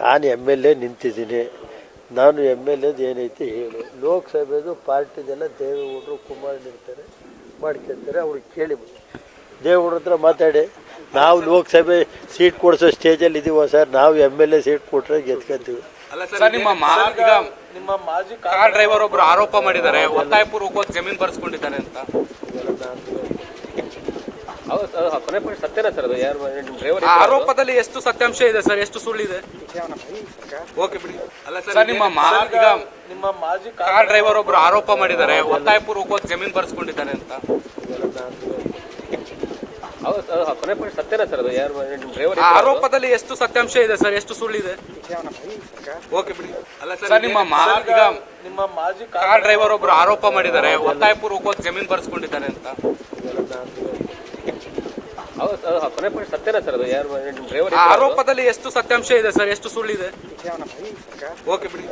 ನಾನು M L A ನಿಂತಿದ್ದೀನಿ. ನಾನು M L ಎದು ಏನೈತಿ ಹೇಳಿ. ಲೋಕಸಭೆದು ಪಾರ್ಟಿದೆಲ್ಲ ದೇವೇಗೌಡರು ಕುಮಾರ್ ನಿಲ್ತಾರೆ ಮಾಡ್ಕೊತಾರೆ. ಅವ್ರಿಗೆ ಕೇಳಿ ದೇವೇಗೌಡ್ರ ಹತ್ರ ಮಾತಾಡಿ. ನಾವು ಲೋಕಸಭೆ ಸೀಟ್ ಕೊಡಿಸೋ ಸ್ಟೇಜಲ್ಲಿ ಇದೀವ ಸರ್. ನಾವು ಎಮ್ ಎಲ್ ಎ ಸೀಟ್ ಕೊಟ್ಟರೆ ಗೆದ್ಕೊಂತೀವಿ. ನಿಮ್ಮ ಮಾಜಿ ಕಾರ್ ಡ್ರೈವರ್ ಒಬ್ರು ಆರೋಪ ಮಾಡಿದ್ದಾರೆ, ಒತ್ತಾಯಪೂರ್ವಕವಾಗಿ ಜಮೀನು ಬರ್ಸ್ಕೊಂಡಿದ್ದಾರೆ ಅಂತ. ಸತ್ಯನ ಸರ್ ಅದು? ಯಾರು ಆರೋಪದಲ್ಲಿ ಎಷ್ಟು ಸತ್ಯಾಂಶ ಇದೆ ಸರ್, ಎಷ್ಟು ಸುಳ್ಳಿದೆ? ಓಕೆ ಬಿಡಿ. ಅಲ್ಲ ಸರ್, ನಿಮ್ಮ ಮಾಜಿ ಕಾರ್ ಡ್ರೈವರ್ ಒಬ್ರು ಆರೋಪ ಮಾಡಿದ್ದಾರೆ, ಒತ್ತಾಯಪೂರ್ವಕವಾಗಿ ಜಮೀನು ಬರ್ಸ್ಕೊಂಡಿದ್ದಾರೆ ಅಂತ. ಸತ್ಯನ ಸರ್ ಅದು? ಯಾರು ಆರೋಪದಲ್ಲಿ ಎಷ್ಟು ಸತ್ಯಾಂಶ ಇದೆ ಸರ್, ಎಷ್ಟು ಸುಳ್ಳಿದೆ? ಓಕೆ ಬಿಡಿ. ಅಲ್ಲ ಸರ್, ನಿಮ್ಮ ಮಾಜಿ ಕಾರ್ ಡ್ರೈವರ್ ಒಬ್ರು ಆರೋಪ ಮಾಡಿದ್ದಾರೆ, ಒತ್ತಾಯಪೂರ್ವಕವಾಗಿ ಜಮೀನು ಬರ್ಸ್ಕೊಂಡಿದ್ದಾರೆ ಅಂತ. ಸತ್ಯನ ಸರ್ ಅದು? ಯಾರು ಆರೋಪದಲ್ಲಿ ಎಷ್ಟು ಸತ್ಯಾಂಶ ಇದೆ ಸರ್, ಎಷ್ಟು ಸುಳ್ಳಿದೆ? ಓಕೆ ಬಿಡಿ.